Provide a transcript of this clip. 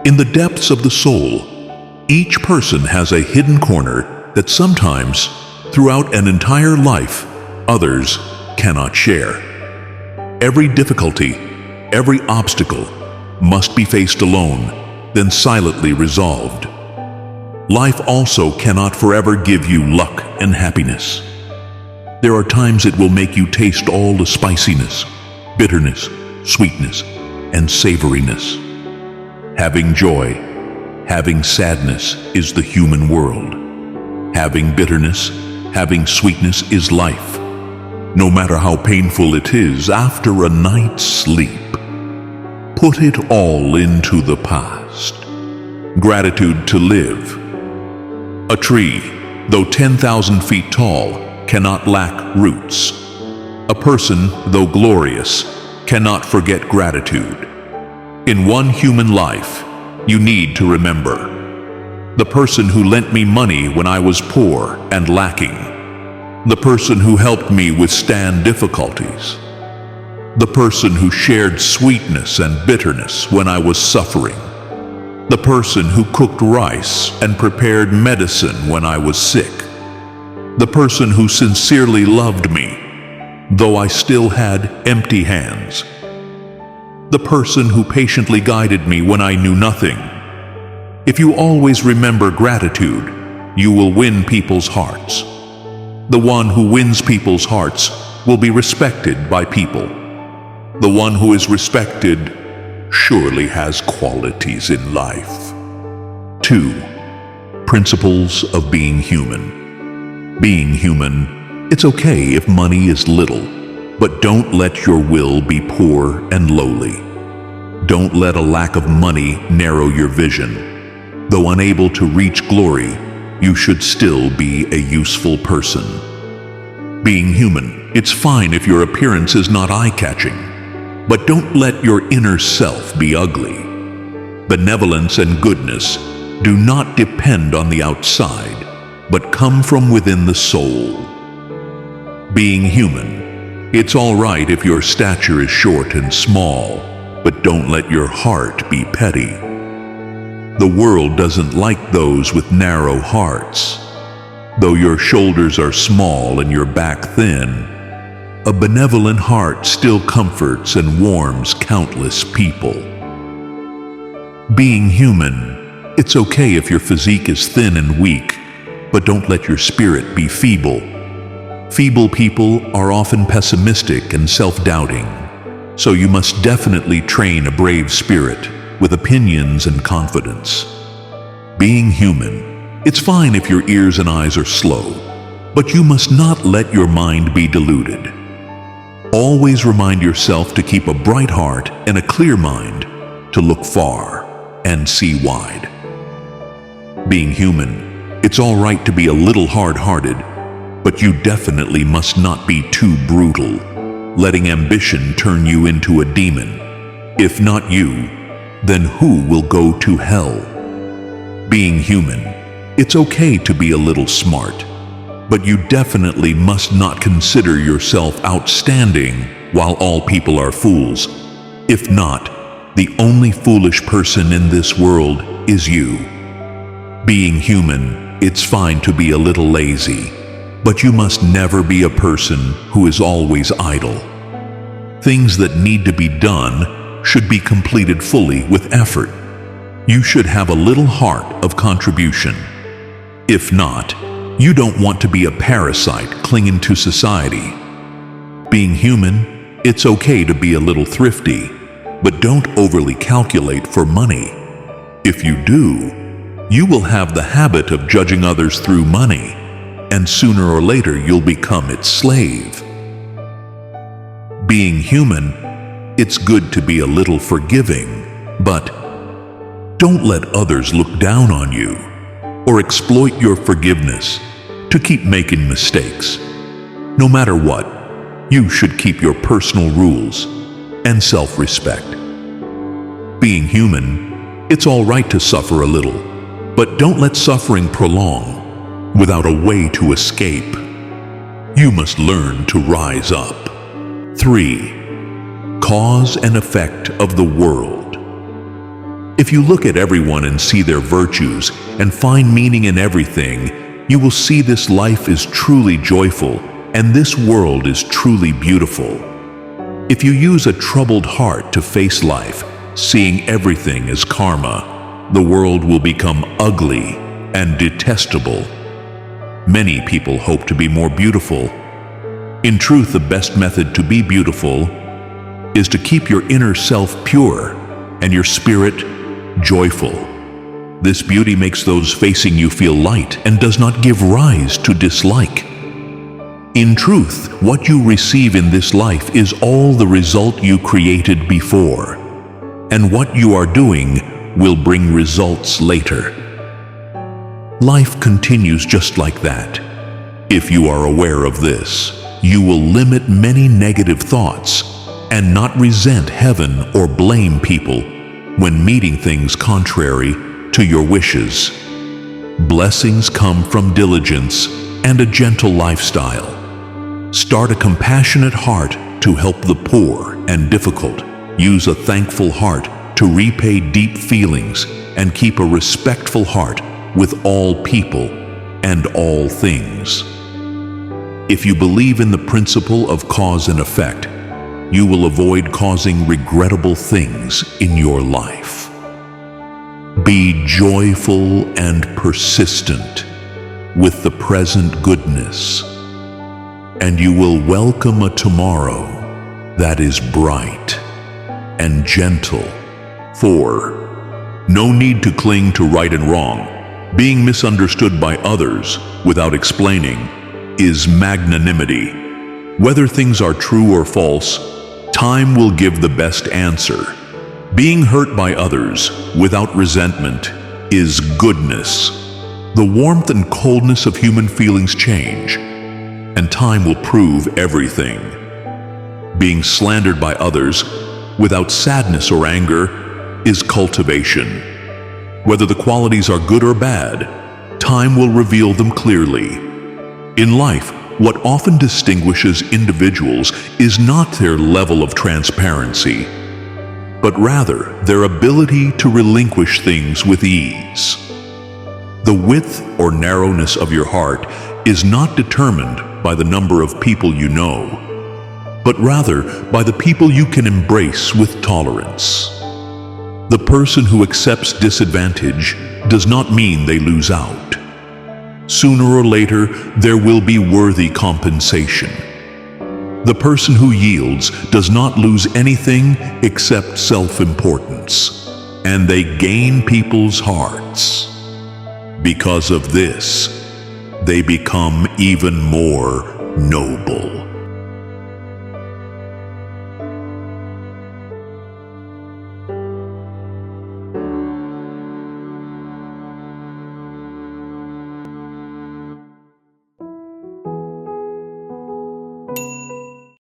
In the depths of the soul, each person has a hidden corner that sometimes, throughout an entire life, others cannot share. Every difficulty, every obstacle must be faced alone, then silently resolved. Life also cannot forever give you luck and happiness. There are times it will make you taste all the spiciness, bitterness, sweetness, and savoriness. Having joy, having sadness is the human world. Having bitterness, having sweetness is life. No matter how painful it is after a night's sleep, put it all into the past. Gratitude to live. A tree, though 10,000 feet tall, cannot lack roots. A person, though glorious, cannot forget gratitude. In one human life, you need to remember the person who lent me money when I was poor and lacking, the person who helped me withstand difficulties, the person who shared sweetness and bitterness when I was suffering, the person who cooked rice and prepared medicine when I was sick, the person who sincerely loved me, though I still had empty hands, the person who patiently guided me when I knew nothing. If you always remember gratitude, you will win people's hearts. The one who wins people's hearts will be respected by people. The one who is respected surely has qualities in life. 2. Principles of being human. Being human, it's okay if money is little, but don't let your will be poor and lowly. Don't let a lack of money narrow your vision. Though unable to reach glory, you should still be a useful person. Being human, it's fine if your appearance is not eye-catching, but don't let your inner self be ugly. Benevolence and goodness do not depend on the outside, but come from within the soul. Being human, it's all right if your stature is short and small, but don't let your heart be petty. The world doesn't like those with narrow hearts. Though your shoulders are small and your back thin, a benevolent heart still comforts and warms countless people. Being human, it's okay if your physique is thin and weak, but don't let your spirit be feeble. Feeble people are often pessimistic and self-doubting, so you must definitely train a brave spirit with opinions and confidence. Being human, it's fine if your ears and eyes are slow, but you must not let your mind be deluded. Always remind yourself to keep a bright heart and a clear mind, to look far and see wide. Being human, it's all right to be a little hard-hearted, but you definitely must not be too brutal, letting ambition turn you into a demon. If not you, then who will go to hell? Being human, it's okay to be a little smart, but you definitely must not consider yourself outstanding while all people are fools. If not, the only foolish person in this world is you. Being human, it's fine to be a little lazy, but you must never be a person who is always idle. Things that need to be done should be completed fully with effort. You should have a little heart of contribution. If not, you don't want to be a parasite clinging to society. Being human, it's okay to be a little thrifty, but don't overly calculate for money. If you do, you will have the habit of judging others through money, and sooner or later you'll become its slave. Being human, it's good to be a little forgiving, but don't let others look down on you or exploit your forgiveness to keep making mistakes. No matter what, you should keep your personal rules and self-respect. Being human, it's all right to suffer a little, but don't let suffering prolong without a way to escape. You must learn to rise up. 3. cause and effect of the world. If you look at everyone and see their virtues and find meaning in everything, you will see this life is truly joyful and this world is truly beautiful. If you use a troubled heart to face life, seeing everything as karma, the world will become ugly and detestable. Many people hope to be more beautiful. In truth, the best method to be beautiful is to keep your inner self pure and your spirit joyful. This beauty makes those facing you feel light and does not give rise to dislike. In truth, what you receive in this life is all the result you created before, and what you are doing will bring results later. Life continues just like that. If you are aware of this, you will limit many negative thoughts and not resent heaven or blame people when meeting things contrary to your wishes. Blessings come from diligence and a gentle lifestyle. Start a compassionate heart to help the poor and difficult. Use a thankful heart to repay deep feelings and keep a respectful heart with all people and all things. If you believe in the principle of cause and effect, you will avoid causing regrettable things in your life. Be joyful and persistent with the present goodness, and you will welcome a tomorrow that is bright and gentle. 4. No need to cling to right and wrong. Being misunderstood by others without explaining is magnanimity. Whether things are true or false, time will give the best answer. Being hurt by others without resentment is goodness. The warmth and coldness of human feelings change, and time will prove everything. Being slandered by others without sadness or anger is cultivation. Whether the qualities are good or bad, time will reveal them clearly. In life, what often distinguishes individuals is not their level of transparency, but rather their ability to relinquish things with ease. The width or narrowness of your heart is not determined by the number of people you know, but rather by the people you can embrace with tolerance. The person who accepts disadvantage does not mean they lose out. Sooner or later, there will be worthy compensation. The person who yields does not lose anything except self-importance, and they gain people's hearts. Because of this, they become even more noble.